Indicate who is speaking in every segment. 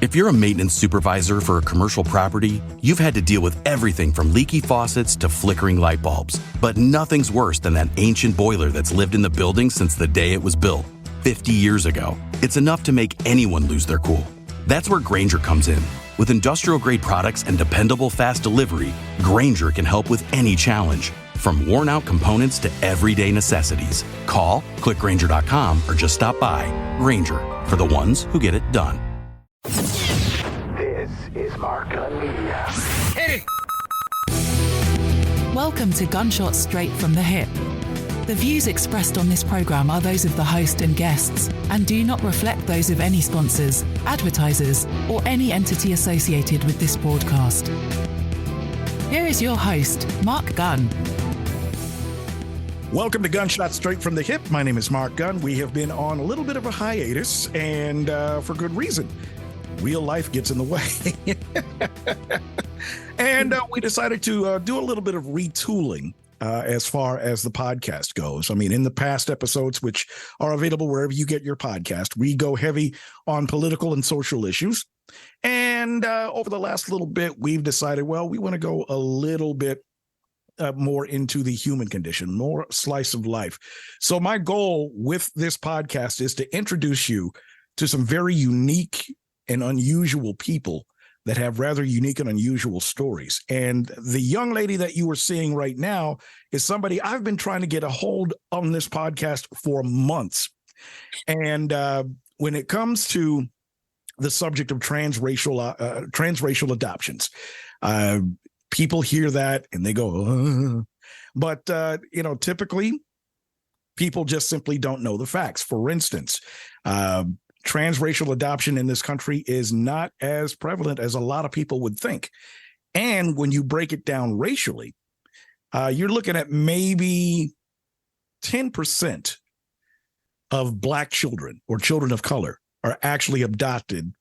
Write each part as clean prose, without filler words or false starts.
Speaker 1: If you're a maintenance supervisor for a commercial property, you've had to deal with everything from leaky faucets to flickering light bulbs. But nothing's worse than that ancient boiler that's lived in the building since the day it was built, 50 years ago. It's enough to make anyone lose their cool. That's where Grainger comes in. With industrial-grade products and dependable fast delivery, Grainger can help with any challenge, from worn-out components to everyday necessities. Call, click Grainger.com, or just stop by. Grainger, for the ones who get it done.
Speaker 2: This is Mark Gunn Media.
Speaker 3: Hit
Speaker 4: it! Welcome to Gunshots Straight from the Hip. The views expressed on this program are those of the host and guests and do not reflect those of any sponsors, advertisers, or any entity associated with this broadcast. Here is your host, Mark Gunn.
Speaker 5: Welcome to Gunshots Straight from the Hip. My name is Mark Gunn. We have been on a little bit of a hiatus, and for good reason. Real life gets in the way. And we decided to do a little bit of retooling as far as the podcast goes. I mean, in the past episodes, which are available wherever you get your podcast, we go heavy on political and social issues. And over the last little bit, we've decided, well, we want to go a little bit more into the human condition, more slice of life. So my goal with this podcast is to introduce you to some very unique and unusual people that have rather unique and unusual stories. And the young lady that you are seeing right now is somebody I've been trying to get a hold on this podcast for months. And when it comes to the subject of transracial adoptions, people hear that and they go, but typically people just simply don't know the facts. For instance, transracial adoption in this country is not as prevalent as a lot of people would think. And when you break it down racially, you're looking at maybe 10% of Black children or children of color are actually adopted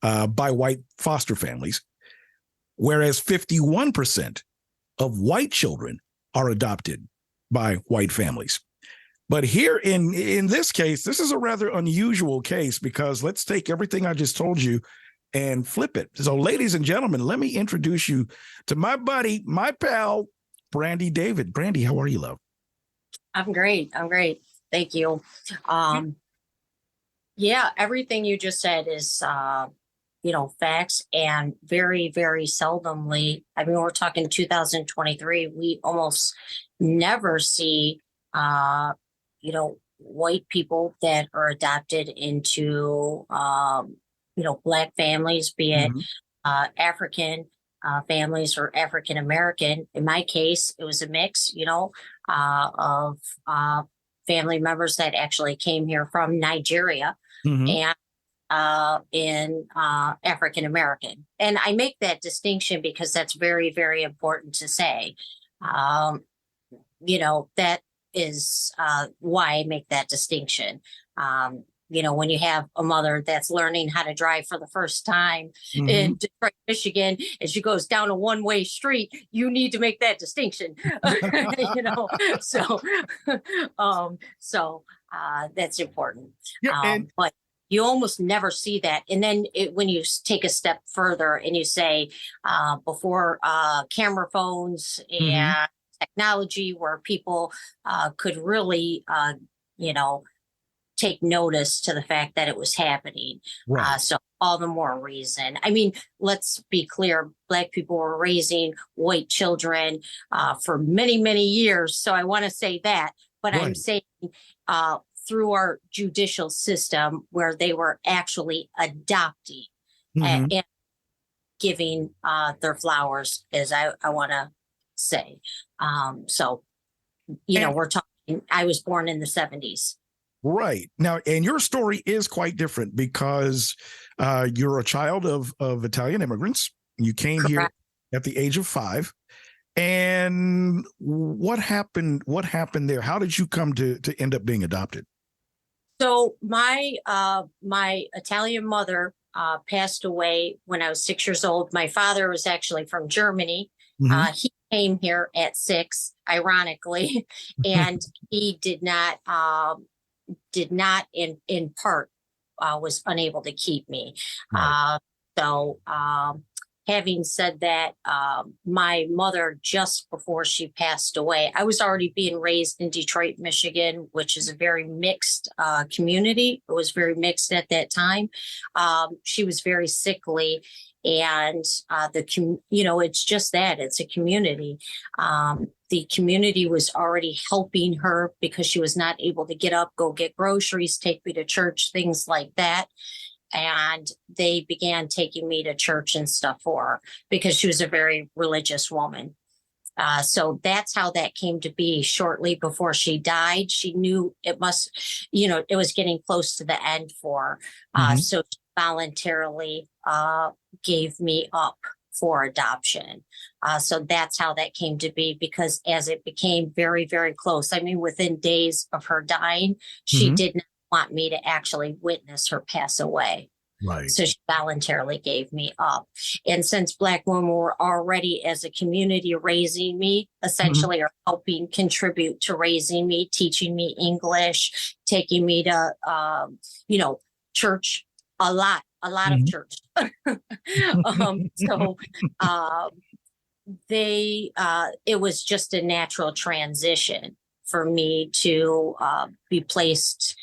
Speaker 5: by white foster families, whereas 51% of white children are adopted by white families. But here in this case, this is a rather unusual case because let's take everything I just told you and flip it. So ladies and gentlemen, let me introduce you to my buddy, my pal, Brandy David. Brandy, how are you, love?
Speaker 6: I'm great. Thank you. Yeah, everything you just said is, facts, and very, very seldomly, I mean, we're talking 2023, we almost never see, white people that are adopted into, Black families, be it African families or African American. In my case, it was a mix, of family members that actually came here from Nigeria and in African American. And I make that distinction because that's very, very important to say. That is why I make that distinction. When you have a mother that's learning how to drive for the first time in Detroit, Michigan, and she goes down a one-way street, you need to make that distinction. So that's important. Yeah, but you almost never see that. And then when you take a step further and you say before camera phones and technology where people could really, take notice to the fact that it was happening. Right. So all the more reason. I mean, let's be clear. Black people were raising white children for many, many years. So I want to say that. But right. I'm saying through our judicial system where they were actually adopting and giving their flowers, as I want to say. We're talking, I was born in the 70s.
Speaker 5: Right. Now, and your story is quite different because you're a child of Italian immigrants. You came Correct. Here at the age of 5. And what happened there? How did you come to end up being adopted?
Speaker 6: So my Italian mother passed away when I was 6 years old. My father was actually from Germany. He came here at 6, ironically, and he did not in part was unable to keep me. Right. So, having said that, my mother, just before she passed away, I was already being raised in Detroit, Michigan, which is a very mixed community. It was very mixed at that time. She was very sickly, and it's just that it's a community. The community was already helping her because she was not able to get up, go get groceries, take me to church, things like that. And they began taking me to church and stuff for her because she was a very religious woman. So that's how that came to be. Shortly before she died, she knew it was getting close to the end for her. So she voluntarily gave me up for adoption. So that's how that came to be, because as it became very, very close, I mean, within days of her dying, she did not want me to actually witness her pass away.
Speaker 5: Right.
Speaker 6: So she voluntarily gave me up. And since Black women were already as a community raising me, essentially, or helping contribute to raising me, teaching me English, taking me to, church, a lot of church. It was just a natural transition for me to be placed.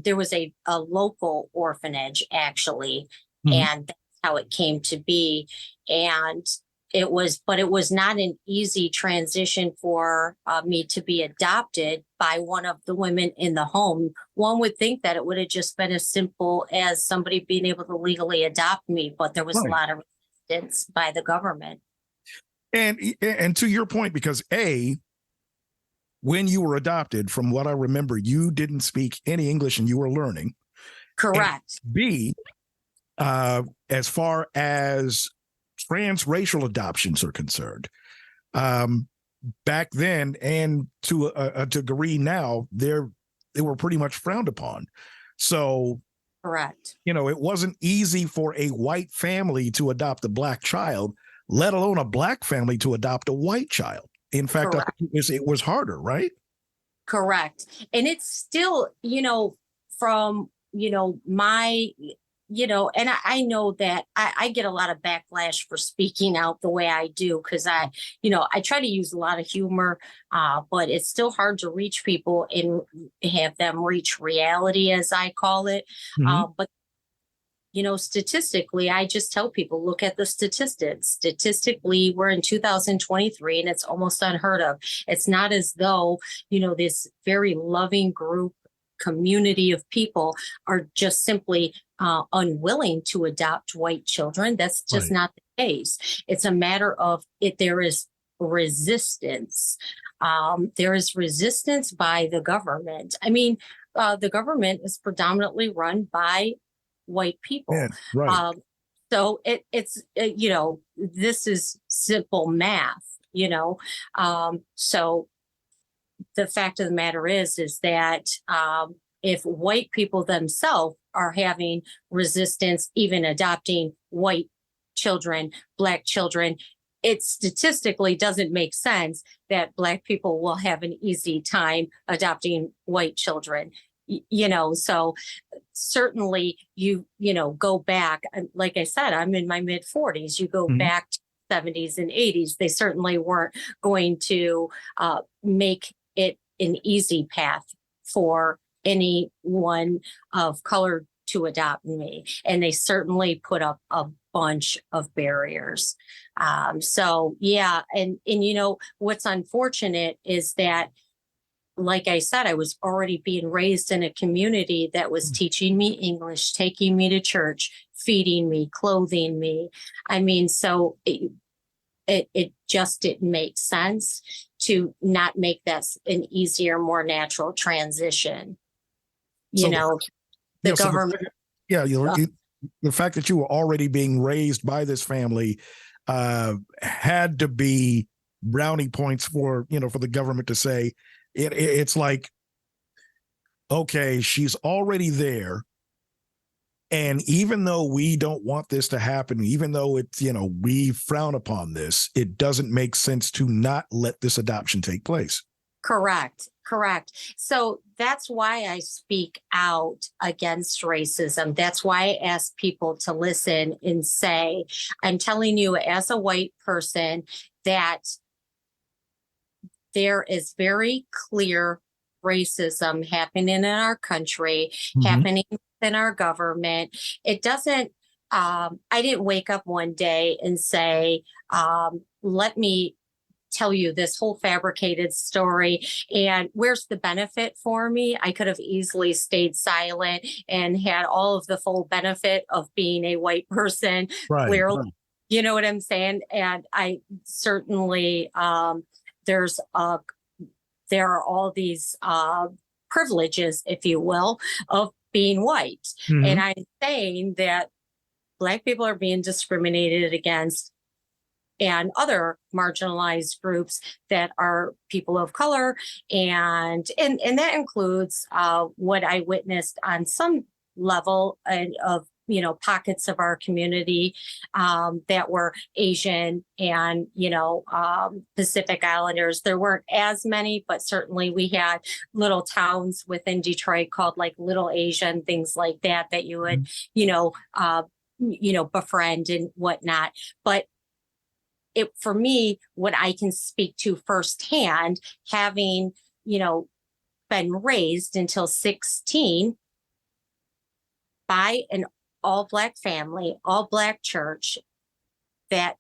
Speaker 6: There was a local orphanage, actually, and that's how it came to be. And it was not an easy transition for me to be adopted by one of the women in the home. One would think that it would have just been as simple as somebody being able to legally adopt me, but there was a lot of resistance by the government.
Speaker 5: And to your point, because when you were adopted, from what I remember, you didn't speak any English and you were learning.
Speaker 6: Correct.
Speaker 5: And B, as far as transracial adoptions are concerned, back then and to a degree now, they were pretty much frowned upon. So,
Speaker 6: correct.
Speaker 5: It wasn't easy for a white family to adopt a Black child, let alone a Black family to adopt a white child. In fact, I think it was harder, right?
Speaker 6: Correct. And it's still, from, my, and I know that I get a lot of backlash for speaking out the way I do, because I try to use a lot of humor, but it's still hard to reach people and have them reach reality, as I call it. But statistically, I just tell people, look at the statistics. Statistically, we're in 2023 and it's almost unheard of. It's not as though, this very loving community of people are just simply unwilling to adopt white children. That's just not the case. It's a matter of there is resistance. There is resistance by the government. I mean, the government is predominantly run by white people.
Speaker 5: Yeah, right.
Speaker 6: So it's this is simple math, so the fact of the matter is that if white people themselves are having resistance, even adopting white children, Black children, it statistically doesn't make sense that Black people will have an easy time adopting white children. So certainly you go back, like I said, I'm in my mid 40s. You go back to 70s and 80s, they certainly weren't going to make it an easy path for anyone of color to adopt me. And they certainly put up a bunch of barriers. So, yeah. And what's unfortunate is that, like I said, I was already being raised in a community that was teaching me English, taking me to church, feeding me, clothing me. I mean, so it just didn't make sense to not make that an easier, more natural transition. The government.
Speaker 5: The fact that you were already being raised by this family had to be brownie points for the government to say, it's like, okay, she's already there. And even though we don't want this to happen, even though it's, we frown upon this, it doesn't make sense to not let this adoption take place.
Speaker 6: Correct. correct. So that's why I speak out against racism. That's why I ask people to listen and say, I'm telling you as a white person that there is very clear racism happening in our country, happening in our government. It doesn't, I didn't wake up one day and say, let me tell you this whole fabricated story and where's the benefit for me. I could have easily stayed silent and had all of the full benefit of being a white person. Clearly, right. You know what I'm saying? And I certainly, there are all these privileges, if you will, of being white. And I'm saying that Black people are being discriminated against, and other marginalized groups that are people of color. And that includes what I witnessed on some level of, pockets of our community that were Asian and, Pacific Islanders. There weren't as many, but certainly we had little towns within Detroit called like Little Asian, things like that you would, befriend and whatnot. But for me, what I can speak to firsthand, having, been raised until 16 by an all Black family, all Black church, that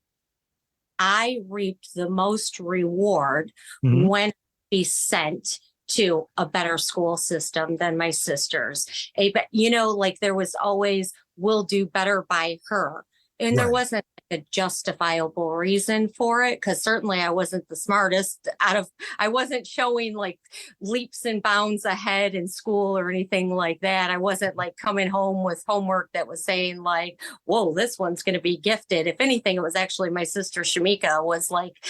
Speaker 6: I reaped the most reward when I be sent to a better school system than my sisters. There was always, we'll do better by her. And there wasn't a justifiable reason for it, because certainly I wasn't the smartest I wasn't showing like leaps and bounds ahead in school or anything like that. I wasn't like coming home with homework that was saying like, whoa, this one's going to be gifted. If anything, it was actually my sister Shamika was like,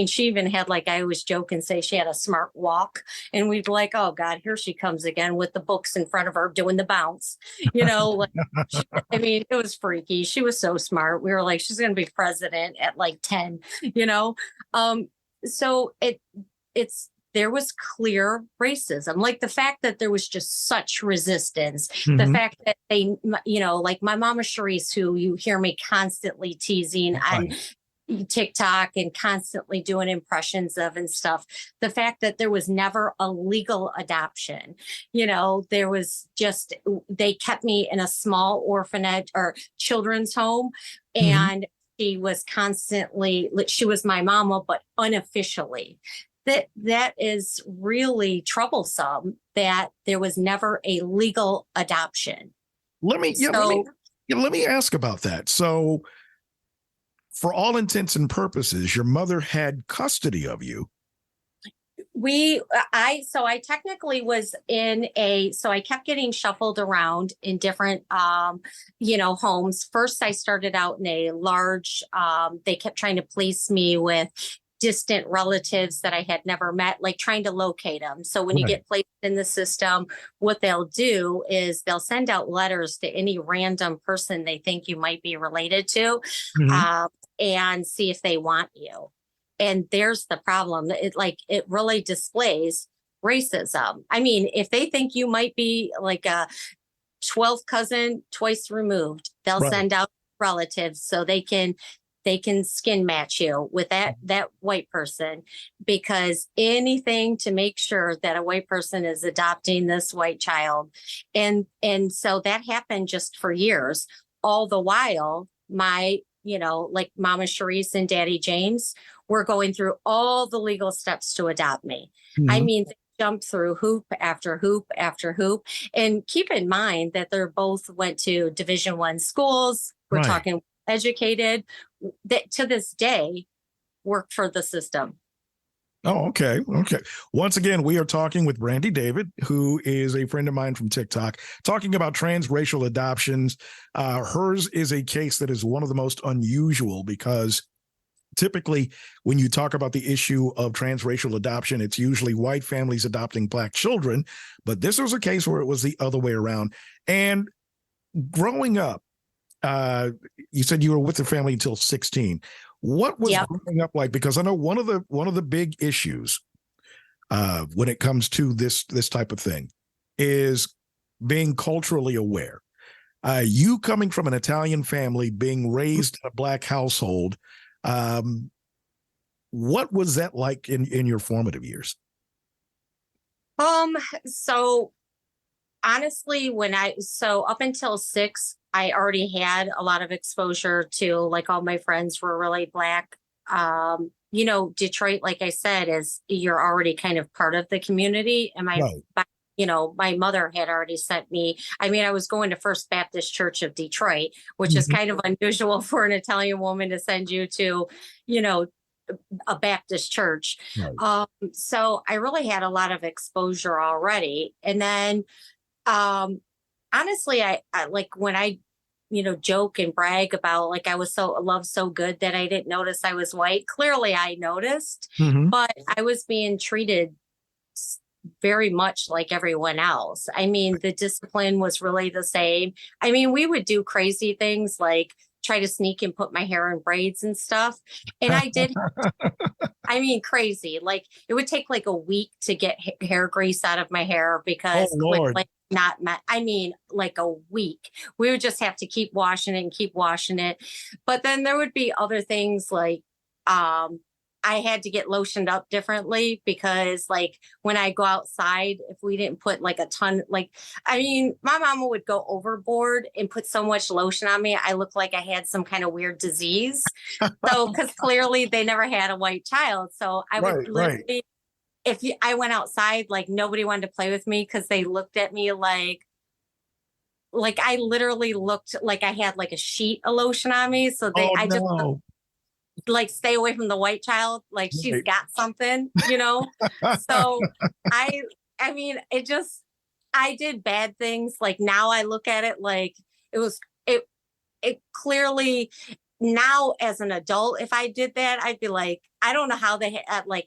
Speaker 6: she even had, like, I always joke and say she had a smart walk, and we'd be like, oh God, here she comes again with the books in front of her doing the bounce, it was freaky. She was so smart. We were like, she's going to be president at like 10, so there was clear racism, like the fact that there was just such resistance, the fact that they, like my mama Charisse, who you hear me constantly teasing on TikTok and constantly doing impressions of and stuff. The fact that there was never a legal adoption, there was just, they kept me in a small orphanage or children's home. And she was my mama, but unofficially. That is really troublesome that there was never a legal adoption.
Speaker 5: Let me ask about that. So, for all intents and purposes, your mother had custody of you.
Speaker 6: I technically was I kept getting shuffled around in different, homes. First, I started out in a large, they kept trying to place me with distant relatives that I had never met, like trying to locate them. So when you get placed in the system, what they'll do is they'll send out letters to any random person they think you might be related to, and see if they want you. And there's the problem. It really displays racism. If they think you might be like a 12th cousin twice removed, they'll send out relatives so they can skin match you with that white person, because anything to make sure that a white person is adopting this white child. And so that happened just for years. All the while, my, like Mama Charisse and Daddy James were going through all the legal steps to adopt me. They jumped through hoop after hoop after hoop. And keep in mind that they're both went to Division I schools. We're talking educated, that to this day work for the system.
Speaker 5: Oh, okay. Once again, we are talking with Brandy David, who is a friend of mine from TikTok, talking about transracial adoptions. Hers is a case that is one of the most unusual, because typically when you talk about the issue of transracial adoption, it's usually white families adopting Black children. But this was a case where it was the other way around. And growing up, you said you were with the family until 16. What was growing up like? Because I know one of the big issues when it comes to this type of thing is being culturally aware. You coming from an Italian family, being raised in a Black household, what was that like in your formative years?
Speaker 6: So honestly, up until 6, I already had a lot of exposure to, like, all my friends were really Black. Detroit, like I said, is you're already kind of part of the community. And my mother had already sent me. I mean, I was going to First Baptist Church of Detroit, which is kind of unusual for an Italian woman to send you to, a Baptist church.
Speaker 5: Right.
Speaker 6: So I really had a lot of exposure already. And then, honestly, I like when I, joke and brag about, like, I was loved so good that I didn't notice I was white. Clearly I noticed, but I was being treated very much like everyone else. I mean, the discipline was really the same. I mean, we would do crazy things like try to sneak and put my hair in braids and stuff. And I did, I mean, crazy. Like, it would take like a week to get hair grease out of my hair because like a week. We would just have to keep washing it. But then there would be other things like, I had to get lotioned up differently because, like, when I go outside, if we didn't put like a ton, my mama would go overboard and put so much lotion on me. I looked like I had some kind of weird disease. So, because clearly they never had a white child. So I would literally, I went outside, like, nobody wanted to play with me because they looked at me like I literally looked like I had like a sheet of lotion on me. So just like, stay away from the white child, like she's got something, So I mean, I did bad things. Like, now I look at it like it clearly, now as an adult, if I did that, I'd be like, I don't know how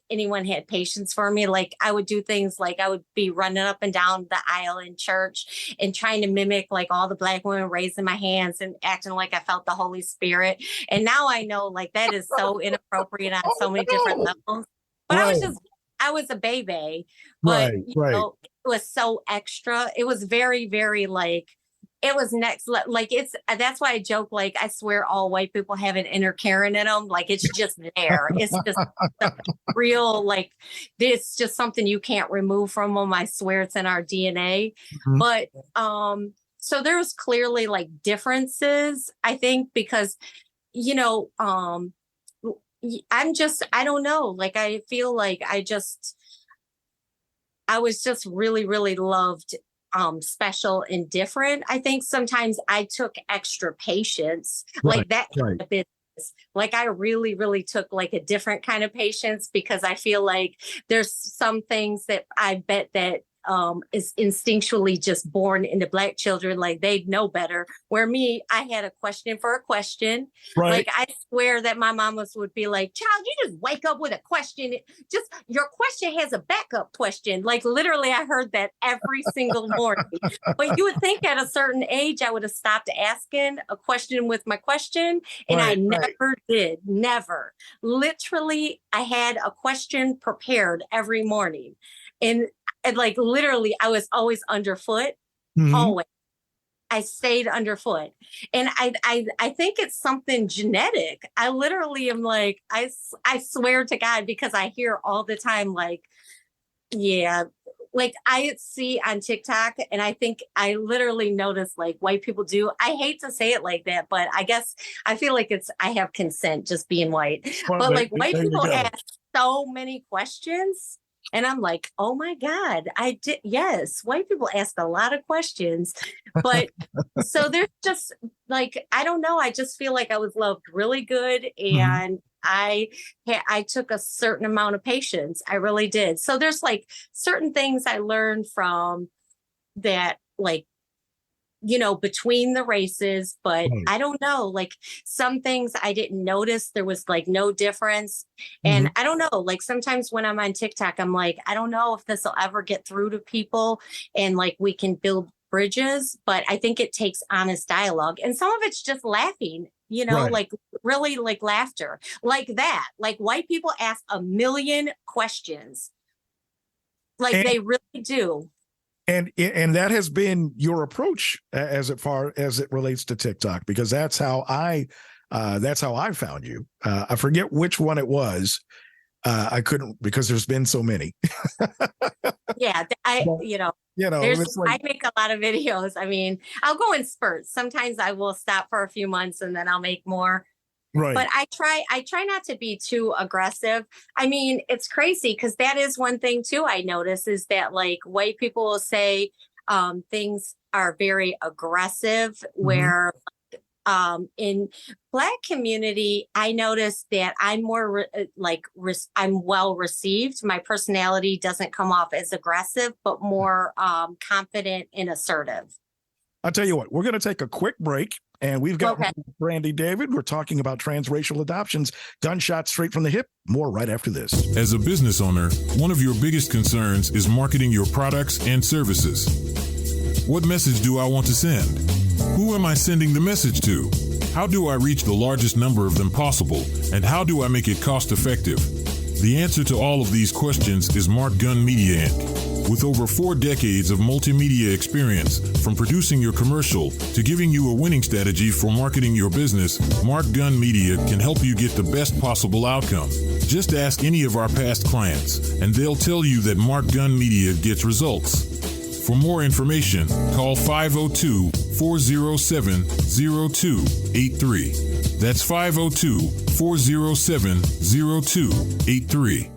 Speaker 6: anyone had patience for me. Like, I would do things like I would be running up and down the aisle in church and trying to mimic like all the Black women, raising my hands and acting like I felt the Holy Spirit. And now I know, like, that is so inappropriate on so many different levels. But I was a baby, but it was so extra. It was very, very like, it was next, like, that's why I joke, like, I swear all white people have an inner Karen in them. Like, it's just there. It's just real, like, it's just something you can't remove from them. I swear it's in our DNA. But, so there was clearly like differences, I think, because, I don't know, like, I feel like I was just really, really loved, special and different. I think sometimes I took extra patience, like that kind of business. Like, I really, really took like a different kind of patience because I feel like there's some things that I bet that is instinctually just born into Black children, like they'd know better. Where me, I had a question for a question. Like, I swear that my mamas would be like, "Child, you just wake up with a question. Just your question has a backup question." Like, literally, I heard that every single morning. But you would think at a certain age, I would have stopped asking a question with my question. And I never did. Never. Literally, I had a question prepared every morning. And like, literally, I was always underfoot. Always. I stayed underfoot. And I think it's something genetic. I literally am like, I swear to God, because I hear all the time, like, like, I see on TikTok, and I think I literally notice, like, white people do. I hate to say it like that, but I guess I feel like I have consent just being white. But like, white people ask so many questions. And I'm like, oh my God, I did. Yes, white people ask a lot of questions. But so there's just like, I don't know. I just feel like I was loved really good. And I took a certain amount of patience. I really did. So there's like certain things I learned from that, like, between the races, but I don't know, like, some things I didn't notice. There was like no difference. And I don't know, like, sometimes when I'm on TikTok, I'm like, I don't know if this will ever get through to people and like we can build bridges, but I think it takes honest dialogue. And some of it's just laughing, like, really, like, laughter like that. Like, white people ask a million questions. Like they really do.
Speaker 5: And that has been your approach as far as it relates to TikTok, because that's how I found you. I forget which one it was. I couldn't, because there's been so many.
Speaker 6: Yeah, I make a lot of videos. I mean, I'll go in spurts. Sometimes I will stop for a few months and then I'll make more.
Speaker 5: Right.
Speaker 6: But I try not to be too aggressive. I mean, it's crazy because that is one thing too I notice is that like white people will say things are very aggressive, where in Black community, I noticed that I'm more I'm well received. My personality doesn't come off as aggressive, but more confident and assertive.
Speaker 5: I'll tell you what, we're going to take a quick break, and we've got Brandy David. We're talking about transracial adoptions, gunshots straight from the hip. More right after this.
Speaker 3: As a business owner, one of your biggest concerns is marketing your products and services. What message do I want to send? Who am I sending the message to? How do I reach the largest number of them possible? And how do I make it cost effective? The answer to all of these questions is Mark Gunn Media Inc. With over 4 decades of multimedia experience, from producing your commercial to giving you a winning strategy for marketing your business, Mark Gunn Media can help you get the best possible outcome. Just ask any of our past clients, and they'll tell you that Mark Gunn Media gets results. For more information, call 502-407-0283. That's 502-407-0283.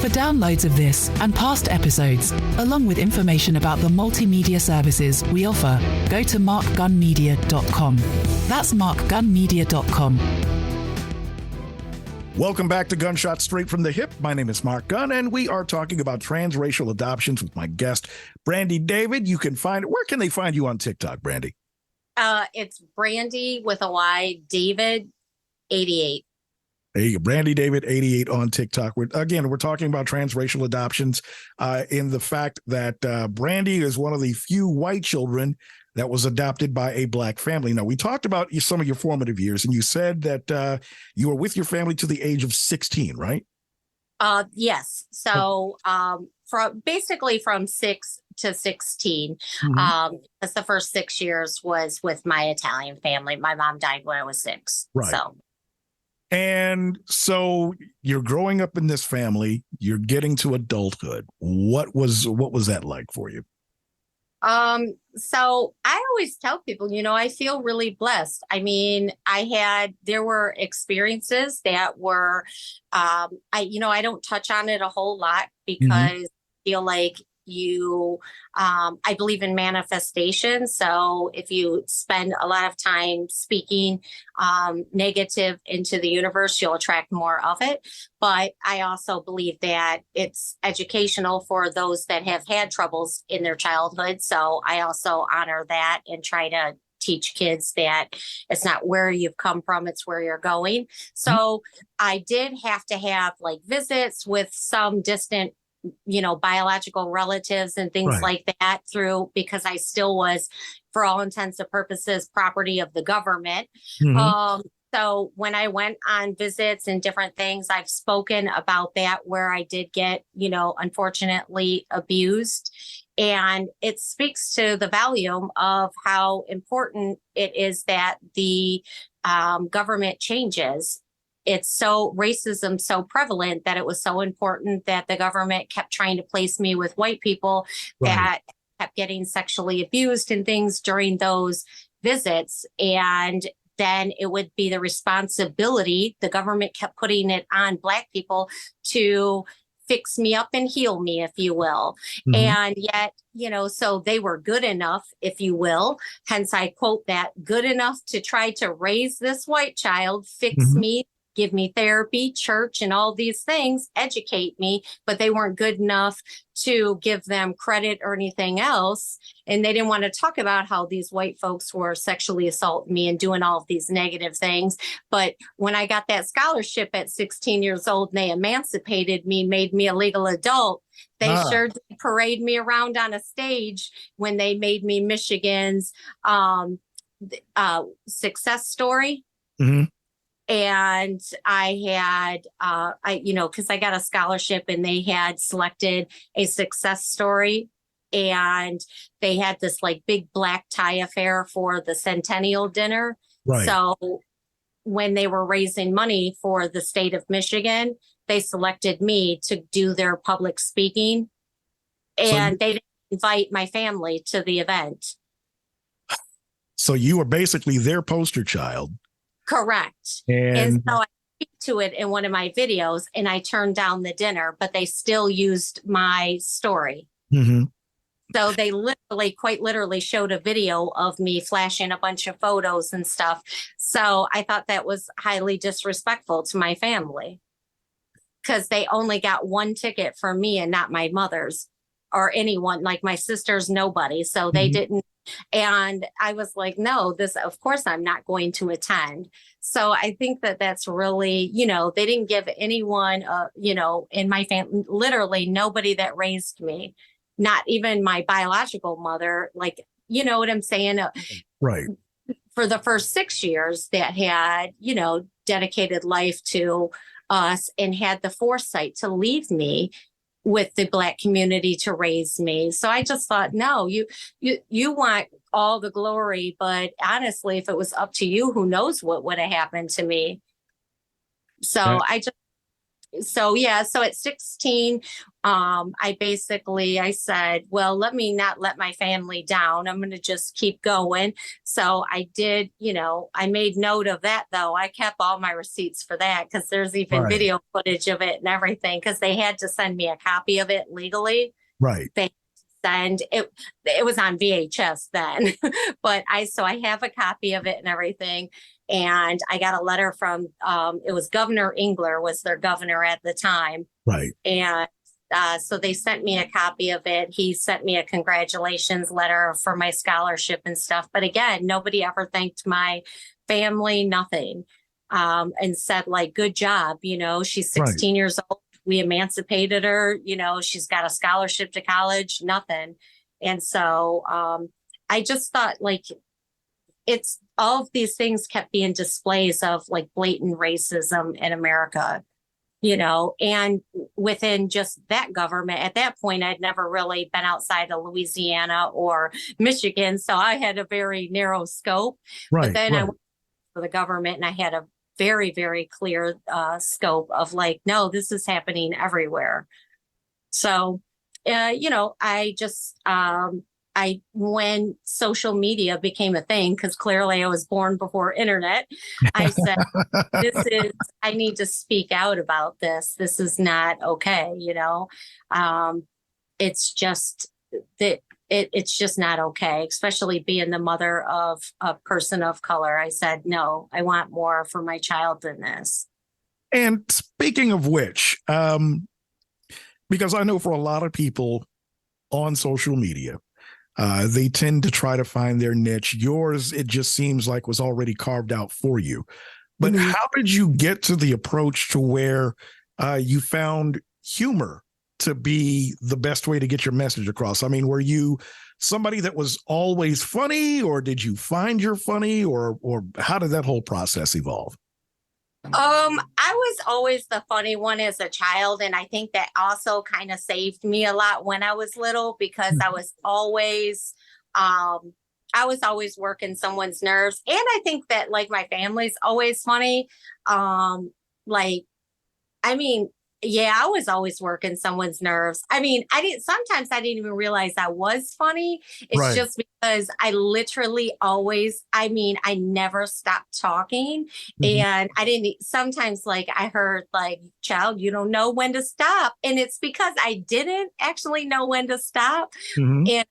Speaker 4: For downloads of this and past episodes, along with information about the multimedia services we offer, go to markgunmedia.com. That's markgunmedia.com.
Speaker 5: Welcome back to Gunshots Straight from the Hip. My name is Mark Gunn, and we are talking about transracial adoptions with my guest, Brandy David. You can find, where can they find you on TikTok, Brandy?
Speaker 6: It's Brandy with a Y, David 88.
Speaker 5: Hey, Brandy David 88 on TikTok. We're talking about transracial adoptions in the fact that Brandy is one of the few white children that was adopted by a Black family. Now, we talked about some of your formative years, and you said that you were with your family to the age of 16, right?
Speaker 6: Yes. So from 6 to 16, because the first 6 years was with my Italian family. My mom died when I was 6.
Speaker 5: Right. And so you're growing up in this family, you're getting to adulthood. What was that like for you?
Speaker 6: So I always tell people, I feel really blessed. I mean, there were experiences that were, I don't touch on it a whole lot because I feel like I believe in manifestation. So if you spend a lot of time speaking negative into the universe, you'll attract more of it. But I also believe that it's educational for those that have had troubles in their childhood. So I also honor that and try to teach kids that it's not where you've come from, it's where you're going. So I did have to have like visits with some distant biological relatives and things like that because I still was, for all intents and purposes, property of the government. So when I went on visits and different things, I've spoken about that where I did get, unfortunately abused. And it speaks to the volume of how important it is that the government changes. It's racism so prevalent that it was so important that the government kept trying to place me with white people that kept getting sexually abused and things during those visits. And then it would be the responsibility, the government kept putting it on Black people to fix me up and heal me, if you will. And yet, so they were good enough, if you will. Hence, I quote that, good enough to try to raise this white child, fix me, give me therapy, church, and all these things, educate me, but they weren't good enough to give them credit or anything else. And they didn't want to talk about how these white folks were sexually assaulting me and doing all of these negative things. But when I got that scholarship at 16 years old and they emancipated me, made me a legal adult, they sure did parade me around on a stage when they made me Michigan's success story. And I had, because I got a scholarship and they had selected a success story. And they had this like big black tie affair for the centennial dinner.
Speaker 5: Right.
Speaker 6: So when they were raising money for the state of Michigan, they selected me to do their public speaking. And they didn't invite my family to the event.
Speaker 5: So you were basically their poster child.
Speaker 6: Correct. And so I speak to it in one of my videos, and I turned down the dinner, but they still used my story.
Speaker 5: Mm-hmm.
Speaker 6: So they quite literally showed a video of me flashing a bunch of photos and stuff. So I thought that was highly disrespectful to my family, because they only got one ticket for me and not my mother's or anyone, like my sister's, nobody. So they didn't. And I was like, no, of course, I'm not going to attend. So I think that that's really, they didn't give anyone, in my family, literally nobody that raised me, not even my biological mother, like, you know what I'm saying?
Speaker 5: Right.
Speaker 6: For the first 6 years that had, dedicated life to us and had the foresight to leave me with the Black community to raise me. So I just thought, no, you want all the glory, but honestly, if it was up to you, who knows what would have happened to me. So So at 16, I said, well, let me not let my family down. I'm going to just keep going. So I did, I made note of that, though. I kept all my receipts for that, because there's even video footage of it and everything, because they had to send me a copy of it legally.
Speaker 5: Right.
Speaker 6: They send it. It was on VHS then, but I have a copy of it and everything. And I got a letter from, it was Governor Engler was their governor at the time.
Speaker 5: Right.
Speaker 6: And so they sent me a copy of it. He sent me a congratulations letter for my scholarship and stuff. But again, nobody ever thanked my family, nothing. And said, like, good job. She's 16 years old. We emancipated her. She's got a scholarship to college, nothing. And so I just thought, like, it's all of these things kept being displays of like blatant racism in America, and within just that government. At that point, I'd never really been outside of Louisiana or Michigan. So I had a very narrow scope.
Speaker 5: Right.
Speaker 6: But then I went for the government and I had a very, very clear scope of like, no, this is happening everywhere. So, I just, when social media became a thing, because clearly I was born before internet, I said, I need to speak out about this. This is not okay. It's just that it's just not okay, especially being the mother of a person of color. I said, no, I want more for my child than this.
Speaker 5: And speaking of which, because I know for a lot of people on social media, they tend to try to find their niche. Yours, it just seems like, was already carved out for you. But how did you get to the approach to where you found humor to be the best way to get your message across? I mean, were you somebody that was always funny, or did you find you're funny, or how did that whole process evolve?
Speaker 6: I was always the funny one as a child. And I think that also kind of saved me a lot when I was little, because I was always working someone's nerves. And I think that like my family's always funny. I was always working someone's nerves. Sometimes I didn't even realize I was funny. It's just because I literally I never stopped talking. And sometimes like I heard like, child, you don't know when to stop. And it's because I didn't actually know when to stop. And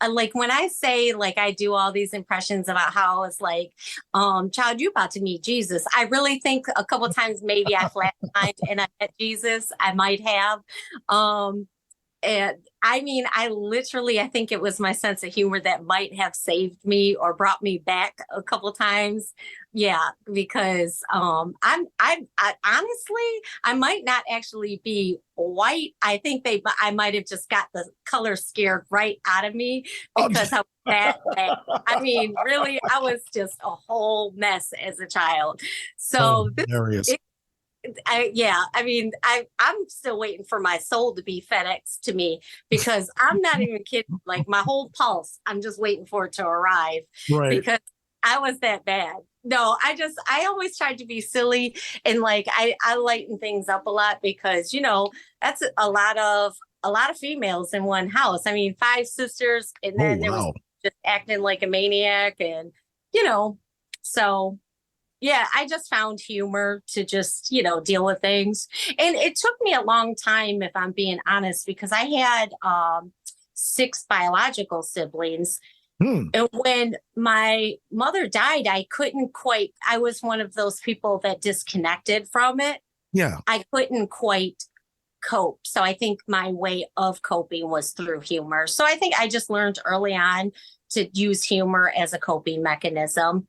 Speaker 6: like when I say like I do all these impressions about how it's like, child, you about to meet Jesus. I really think a couple of times maybe I flatlined and I met Jesus. I might have. And I think it was my sense of humor that might have saved me or brought me back a couple of times. Yeah, because I honestly, I might not actually be white. I think I might have just got the color scared right out of me because I was that bad. I mean, really, I was just a whole mess as a child. So
Speaker 5: hilarious.
Speaker 6: I mean, I'm still waiting for my soul to be FedEx to me because I'm not even kidding. Like my whole pulse, I'm just waiting for it to arrive because I was that bad. No, I always tried to be silly and like I lighten things up a lot because that's a lot of females in one house. I mean, 5 sisters, and then there was just acting like a maniac, and so. Yeah, I just found humor to just, deal with things. And it took me a long time, if I'm being honest, because I had 6 biological siblings. And when my mother died, I was one of those people that disconnected from it.
Speaker 5: Yeah.
Speaker 6: I couldn't quite cope. So I think my way of coping was through humor. So I think I just learned early on to use humor as a coping mechanism.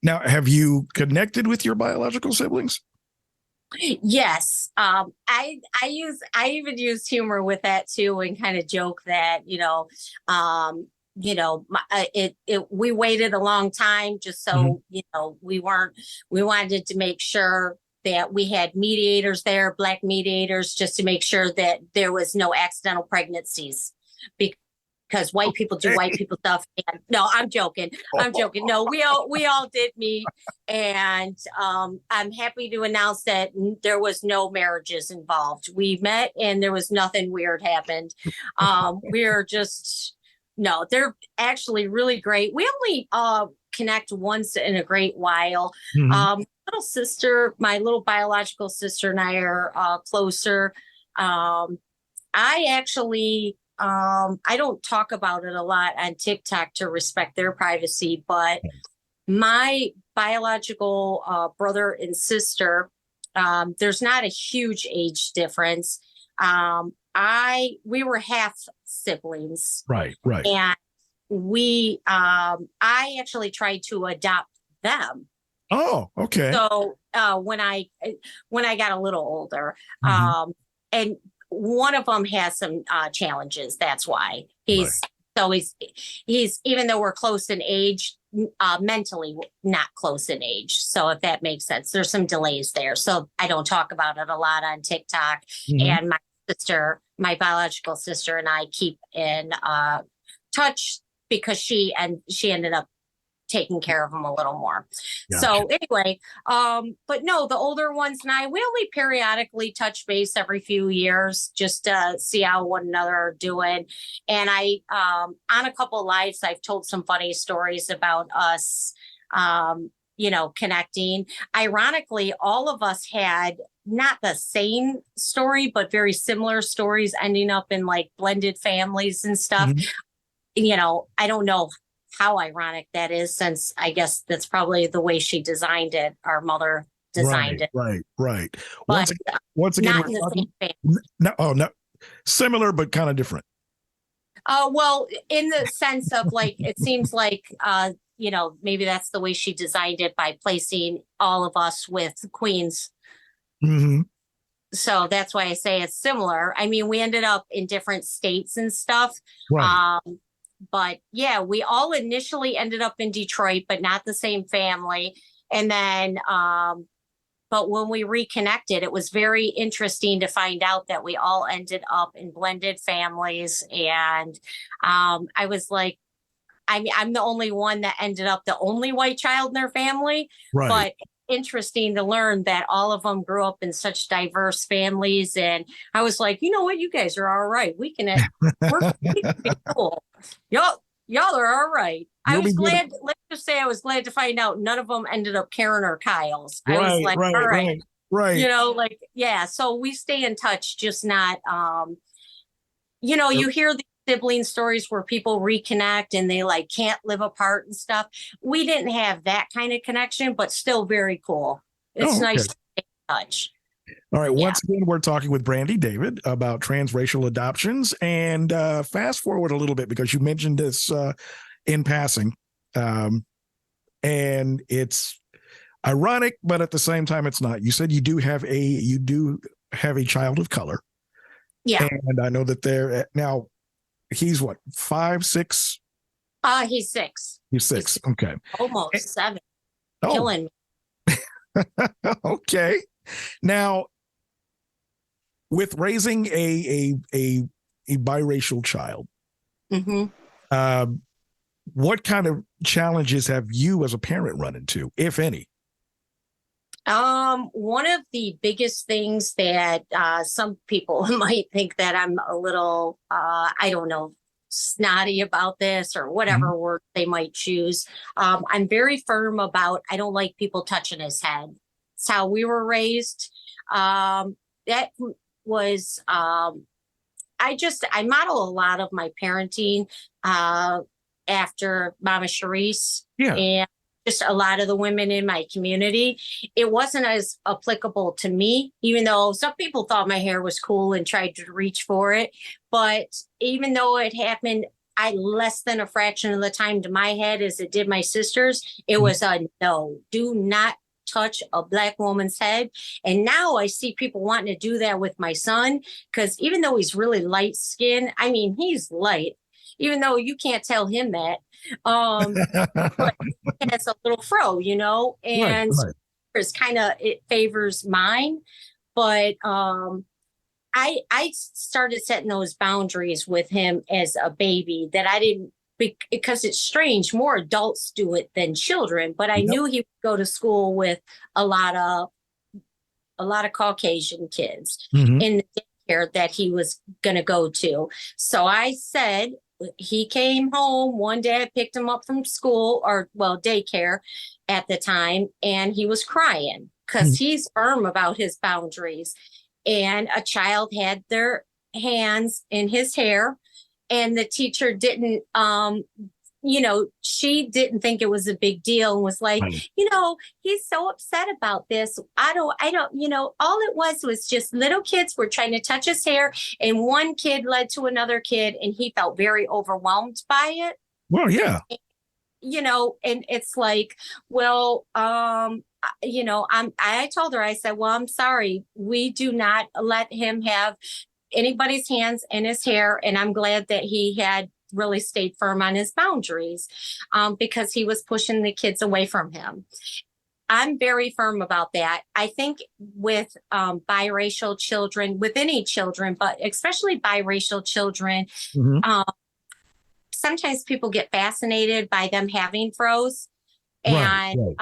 Speaker 5: Now, have you connected with your biological siblings?
Speaker 6: Yes. I even use humor with that too, and kind of joke that, we waited a long time just so, we wanted to make sure that we had mediators there, Black mediators, just to make sure that there was no accidental pregnancies. Because white people do white people stuff. And no, I'm joking. No, we all did meet, and I'm happy to announce that there was no marriages involved. We met, and there was nothing weird happened. They're actually really great. We only connect once in a great while. My little biological sister, and I are closer. I don't talk about it a lot on TikTok to respect their privacy, but my biological brother and sister, there's not a huge age difference. We were half siblings. Right. And I actually tried to adopt them.
Speaker 5: Oh, okay.
Speaker 6: So when I got a little older, and one of them has some challenges. That's why he's even though we're close in age, mentally not close in age. So if that makes sense, there's some delays there. So I don't talk about it a lot on TikTok. And my biological sister, and I keep in touch because she ended up taking care of them a little more. Gotcha. So anyway, but no, the older ones and I, we only periodically touch base every few years just to see how one another are doing. And I, on a couple of lives, I've told some funny stories about us, connecting. Ironically, all of us had not the same story, but very similar stories ending up in like blended families and stuff. I don't know how ironic that is, since I guess that's probably the way she designed it. Our mother designed it. Right.
Speaker 5: Once again,
Speaker 6: not in the same family.
Speaker 5: No, similar but kind of different.
Speaker 6: Well, in the sense of like, it seems like, maybe that's the way she designed it by placing all of us with queens. So that's why I say it's similar. I mean, we ended up in different states and stuff. Right. But yeah, we all initially ended up in Detroit, but not the same family. And then, but when we reconnected, it was very interesting to find out that we all ended up in blended families. And I was like, I'm the only one that ended up the only white child in their family. Right. But interesting to learn that all of them grew up in such diverse families. And I was like, you know what, you guys are all right. We can be cool. Y'all are all right. I was glad, let's just say I was glad to find out none of them ended up Karen or Kyle's. I was like, all right. Right. So we stay in touch, just not, you hear the sibling stories where people reconnect and they like can't live apart and stuff. We didn't have that kind of connection, but still very cool. It's nice to stay in touch.
Speaker 5: All right. Once again, we're talking with Brandy David about transracial adoptions, and fast forward a little bit because you mentioned this in passing. And it's Ironic, but at the same time, it's not. You said you do have a child of color.
Speaker 6: Yeah.
Speaker 5: And I know that they're now, he's what, 5, 6?
Speaker 6: He's 6.
Speaker 5: He's 6. Okay.
Speaker 6: Almost 7.
Speaker 5: Oh.
Speaker 6: Killing me.
Speaker 5: Okay. Now, with raising a biracial child, what kind of challenges have you as a parent run into, if any?
Speaker 6: One of the biggest things that some people might think that I'm a little, I don't know, snotty about this or whatever word they might choose. I'm very firm about, I don't like people touching his head. It's how we were raised. That was, I model a lot of my parenting after Mama Sharice.
Speaker 5: Yeah.
Speaker 6: And just a lot of the women in my community. It wasn't as applicable to me, even though some people thought my hair was cool and tried to reach for it. But even though it happened, less than a fraction of the time to my head as it did my sister's, it was a no, do not touch a Black woman's head. And now I see people wanting to do that with my son, because even though he's really light skinned, I mean, he's light, even though you can't tell him that. But it's a little fro, you know, and it's kind of, it favors mine. But I started setting those boundaries with him as a baby that I didn't, because it's strange, more adults do it than children. But I knew he would go to school with a lot of Caucasian kids in the daycare that he was going to go to. So I said, he came home one day, I picked him up from school, or daycare at the time, and he was crying because he's firm about his boundaries. And a child had their hands in his hair, and the teacher didn't, she didn't think it was a big deal and was like, he's so upset about this. I don't, all it was just little kids were trying to touch his hair, and one kid led to another kid, and he felt very overwhelmed by it.
Speaker 5: Well, yeah.
Speaker 6: And it's like, I told her, I said, well, I'm sorry. We do not let him have anybody's hands in his hair. And I'm glad that he had really stayed firm on his boundaries because he was pushing the kids away from him. I'm very firm about that. I think with biracial children, with any children, but especially biracial children, sometimes people get fascinated by them having fros. And,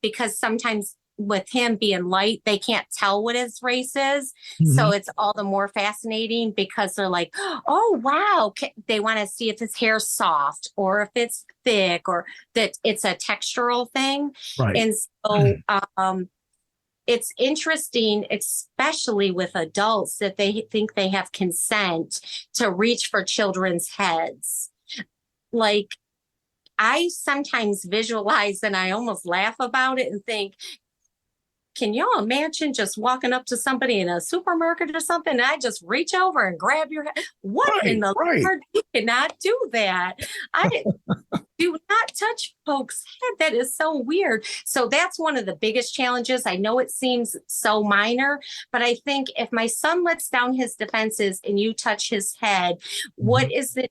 Speaker 6: because sometimes with him being light, they can't tell what his race is. So it's all the more fascinating because they're like, oh, wow. They want to see if his hair's soft or if it's thick or that it's a textural thing. Right. And so it's interesting, especially with adults, that they think they have consent to reach for children's heads. Like, I sometimes visualize and I almost laugh about it and think, can y'all imagine just walking up to somebody in a supermarket or something and I just reach over and grab your head? What in the Lord? You cannot do that. I do not touch folks' head. That is so weird. So that's one of the biggest challenges. I know it seems so minor, but I think if my son lets down his defenses and you touch his head, what is it?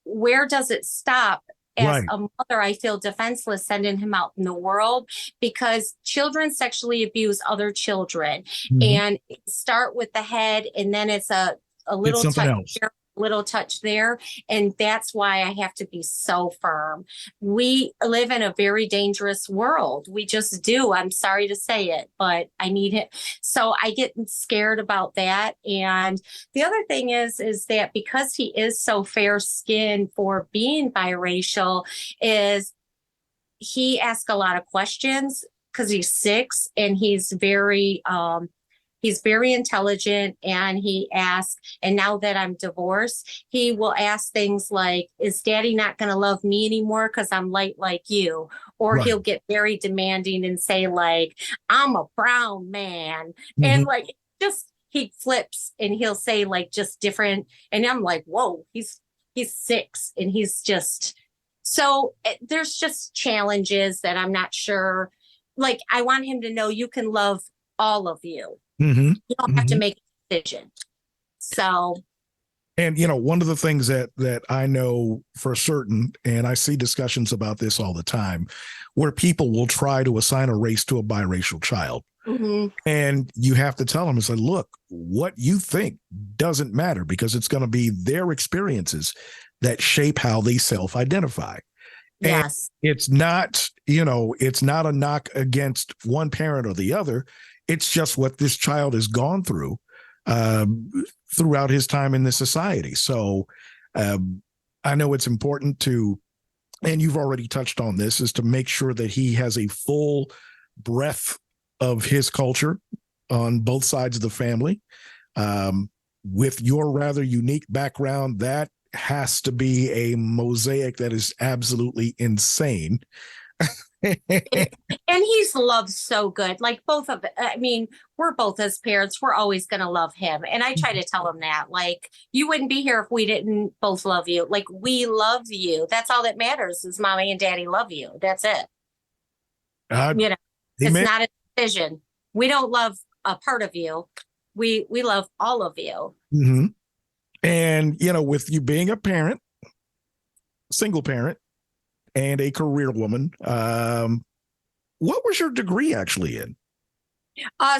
Speaker 6: Where does it stop? As a mother, I feel defenseless sending him out in the world because children sexually abuse other children and start with the head and then it's a little touch here, little touch there. And that's why I have to be so firm. We live in a very dangerous world. We just do. I'm sorry to say it, but I need it. So I get scared about that. And the other thing is that because he is so fair skinned for being biracial, is he asks a lot of questions because he's 6 and he's very intelligent, and he asks, and now that I'm divorced, he will ask things like, is daddy not going to love me anymore because I'm light like you? Or he'll get very demanding and say like, I'm a brown man. And like, just, he flips and he'll say like just different. And I'm like, whoa, he's 6 and he's just So there's just challenges that I'm not sure. Like, I want him to know you can love all of you.
Speaker 5: Mm-hmm.
Speaker 6: You don't have to make a decision. So.
Speaker 5: And, one of the things that I know for certain, and I see discussions about this all the time, where people will try to assign a race to a biracial child.
Speaker 6: Mm-hmm.
Speaker 5: And you have to tell them, it's like, look, what you think doesn't matter, because it's going to be their experiences that shape how they self-identify.
Speaker 6: Yes.
Speaker 5: And it's not, it's not a knock against one parent or the other. It's just what this child has gone through throughout his time in this society. So I know it's important to, and you've already touched on this, is to make sure that he has a full breadth of his culture on both sides of the family. With your rather unique background, that has to be a mosaic that is absolutely insane.
Speaker 6: And he's loved so good. Like, we're both, as parents, we're always going to love him. And I try to tell him that, like, you wouldn't be here if we didn't both love you. Like, we love you. That's all that matters, is mommy and daddy love you. That's it. It's not a decision. We don't love a part of you. We love all of you.
Speaker 5: Mm-hmm. And, with you being a parent, single parent, and a career woman, what was your degree actually in?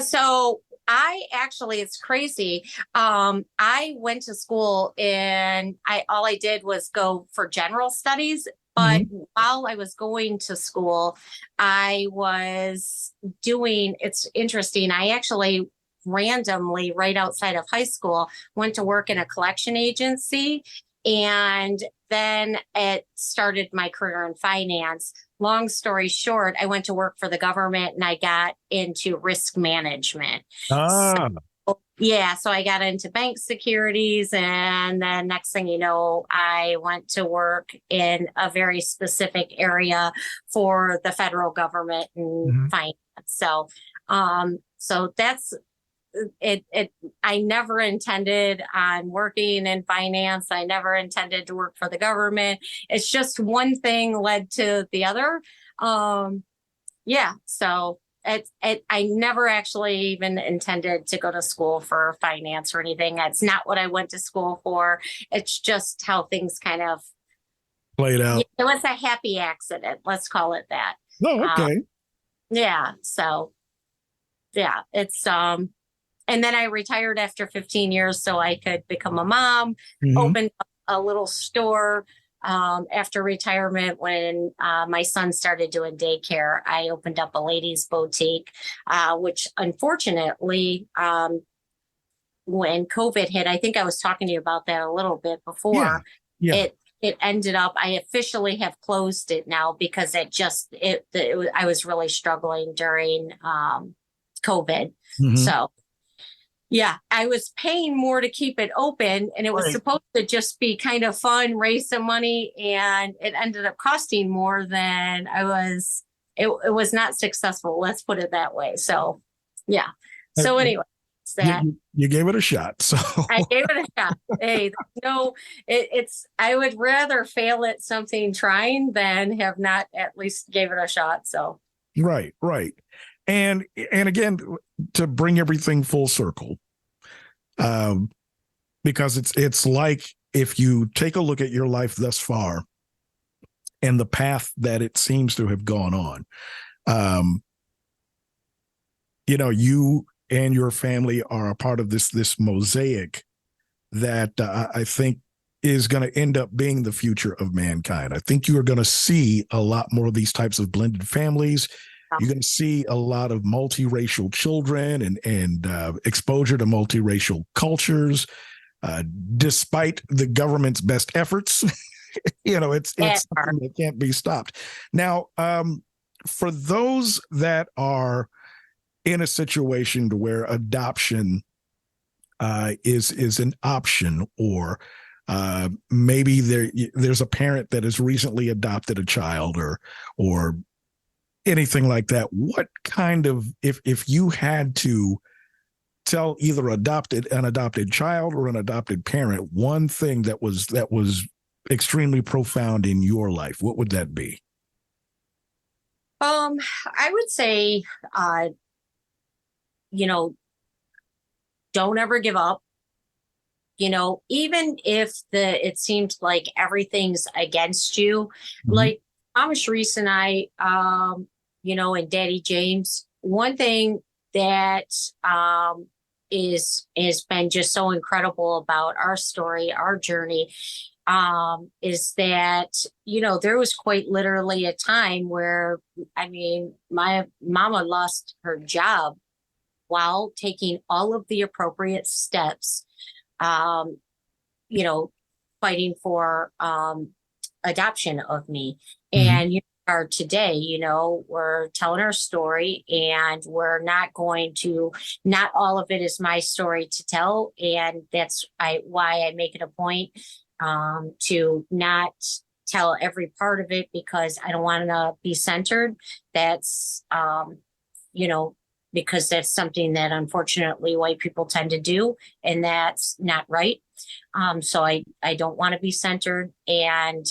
Speaker 6: So it's crazy. I went to school and all I did was go for general studies. But while I was going to school, I was it's interesting. I actually randomly, right outside of high school, went to work in a collection agency. And then it started my career in finance. Long story short, I went to work for the government and I got into risk management. So I got into bank securities, and then next thing you know, I went to work in a very specific area for the federal government and finance. So that's it. I never intended on working in finance. I never intended to work for the government. It's just one thing led to the other. So I never actually even intended to go to school for finance or anything. That's not what I went to school for. It's just how things kind of
Speaker 5: played out.
Speaker 6: It was a happy accident. Let's call it that.
Speaker 5: Oh, okay.
Speaker 6: It's and then I retired after 15 years so I could become a mom, opened up a little store. After retirement, when my son started doing daycare, I opened up a ladies' boutique, which unfortunately, when COVID hit, I think I was talking to you about that a little bit before. Yeah. It ended up, I officially have closed it now because I was really struggling during COVID. So. Yeah, I was paying more to keep it open, and it was supposed to just be kind of fun, raise some money, and it ended up costing more than I was. It was not successful. Let's put it that way. So, yeah. So anyway,
Speaker 5: you gave it a shot. So
Speaker 6: I gave it a shot. Hey, it's. I would rather fail at something trying than have not at least gave it a shot. So
Speaker 5: right. And again, to bring everything full circle, because it's like, if you take a look at your life thus far and the path that it seems to have gone on, you and your family are a part of this mosaic that I think is going to end up being the future of mankind. I think you are going to see a lot more of these types of blended families. You're going to see a lot of multiracial children and exposure to multiracial cultures, despite the government's best efforts. It's something that can't be stopped. Now, for those that are in a situation where adoption is an option, or maybe there's a parent that has recently adopted a child or anything like that, what kind of, if you had to tell either an adopted child or an adopted parent one thing that was extremely profound in your life, what would that be?
Speaker 6: I would say, you know, don't ever give up. You know, even if it seemed like everything's against you, like Mama Sharice and I, you know, and Daddy James, one thing that has been just so incredible about our story, our journey, is that, you know, there was quite literally a time where, I mean, my mama lost her job while taking all of the appropriate steps, you know, fighting for adoption of me. And you are today, you know, we're telling our story, and we're not going to, not all of it is my story to tell. And that's why I make it a point to not tell every part of it, because I don't want to be centered. That's, you know, because that's something that unfortunately white people tend to do, and that's not right. So I don't want to be centered, and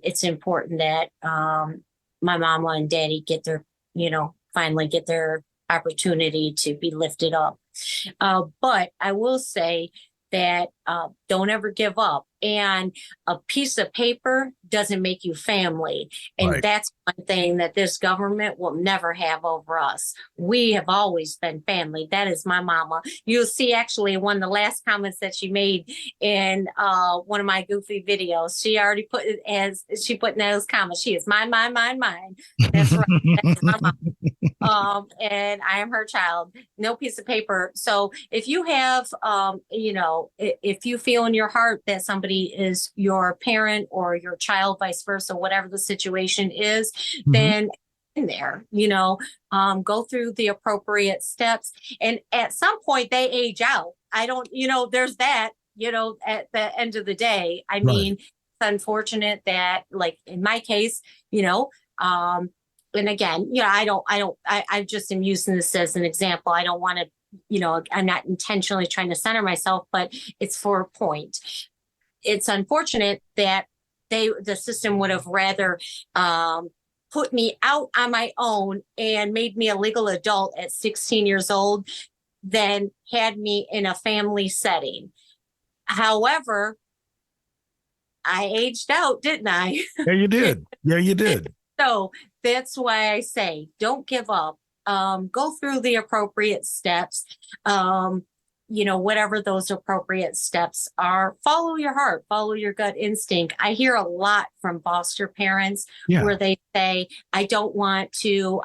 Speaker 6: it's important that my mama and daddy get their, you know, finally get their opportunity to be lifted up. But I will say that don't ever give up. And a piece of paper doesn't make you family. And
Speaker 5: Right.
Speaker 6: that's one thing that this government will never have over us. We have always been family. That is my mama. You'll see actually one of the last comments that she made in one of my goofy videos. She already put it as she put in those comments. She is mine, mine, mine, mine. That's right. That's my mama. And I am her child. No piece of paper. So if you have, you know, if you feel in your heart that somebody is your parent or your child, vice versa, whatever the situation is, then in there, you know, go through the appropriate steps. And at some point they age out. I don't, you know, there's that, you know, at the end of the day, I mean, it's unfortunate that, like in my case, you know, and again, you know, I just am using this as an example. I don't want to, you know, I'm not intentionally trying to center myself, but it's for a point. It's unfortunate that the system would have rather put me out on my own and made me a legal adult at 16 years old than had me in a family setting. However, I aged out, didn't I?
Speaker 5: Yeah, you did. Yeah, you did.
Speaker 6: So that's why I say, don't give up. Go through the appropriate steps. You know, whatever those appropriate steps are, follow your heart, follow your gut instinct. I hear a lot from foster parents where they say, I don't want to,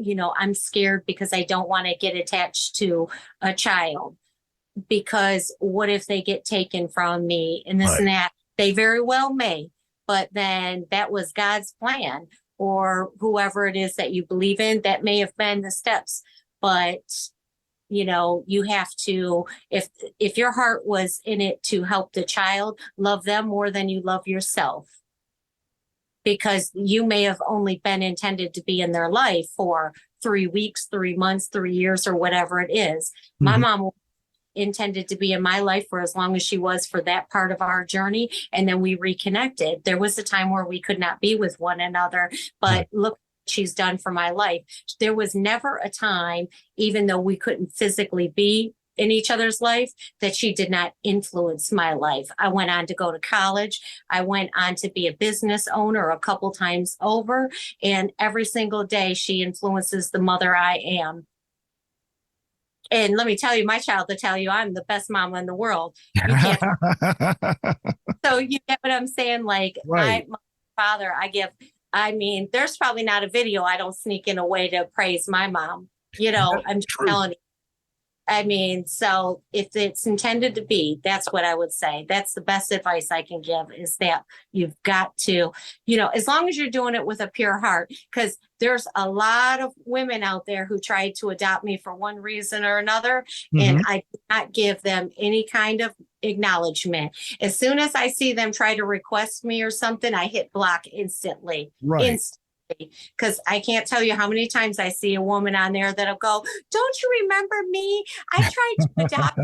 Speaker 6: you know, I'm scared because I don't want to get attached to a child, because what if they get taken from me and this and that? They very well may, but then that was God's plan, or whoever it is that you believe in, that may have been the steps. But you know, you have to, if your heart was in it to help the child, love them more than you love yourself. Because you may have only been intended to be in their life for 3 weeks, 3 months, 3 years, or whatever it is. My mom intended to be in my life for as long as she was for that part of our journey. And then we reconnected. There was a time where we could not be with one another, but look, she's done for my life. There was never a time, even though we couldn't physically be in each other's life, that she did not influence my life. I went on to go to college. I went on to be a business owner a couple times over. And every single day she influences the mother I am. And let me tell you, my child will tell you I'm the best mama in the world. You can't. So you get what I'm saying? Like my father, I mean, there's probably not a video I don't sneak in a way to praise my mom. You know, I'm just telling you. I mean, so if it's intended to be, that's what I would say. That's the best advice I can give, is that you've got to, you know, as long as you're doing it with a pure heart, because there's a lot of women out there who tried to adopt me for one reason or another, and I did not give them any kind of acknowledgement. As soon as I see them try to request me or something, I hit block instantly. Because I can't tell you how many times I see a woman on there that'll go, don't you remember me? I tried to adopt.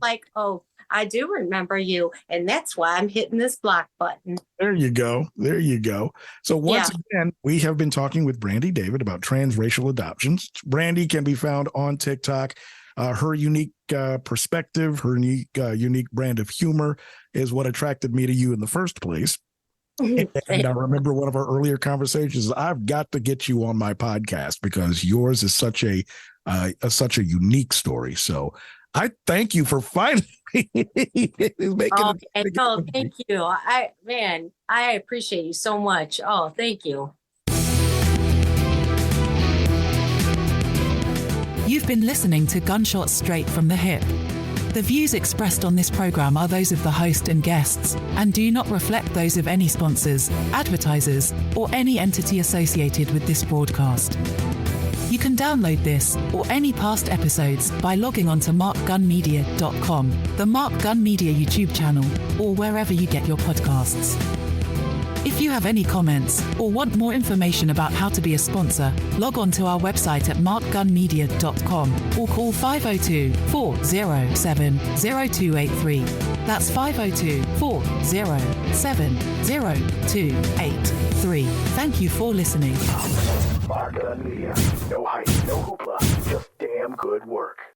Speaker 6: Like, oh, I do remember you. And that's why I'm hitting this block button.
Speaker 5: There you go. There you go. So once again, we have been talking with Brandy David about transracial adoptions. Brandy can be found on TikTok. Her unique perspective, her unique brand of humor is what attracted me to you in the first place. And I remember one of our earlier conversations. I've got to get you on my podcast because yours is such a unique story. So I thank you for finally making it.
Speaker 6: Oh, thank you. I appreciate you so much. Oh, thank you.
Speaker 4: You've been listening to Gunshots Straight from the Hip. The views expressed on this program are those of the host and guests and do not reflect those of any sponsors, advertisers, or any entity associated with this broadcast. You can download this or any past episodes by logging on to markgunmedia.com, the Mark Gun Media YouTube channel, or wherever you get your podcasts. If you have any comments or want more information about how to be a sponsor, log on to our website at markgunmedia.com or call 502-407-0283. That's 502-407-0283. Thank you for listening.
Speaker 2: Mark Gun Media. No hype, no hoopla, just damn good work.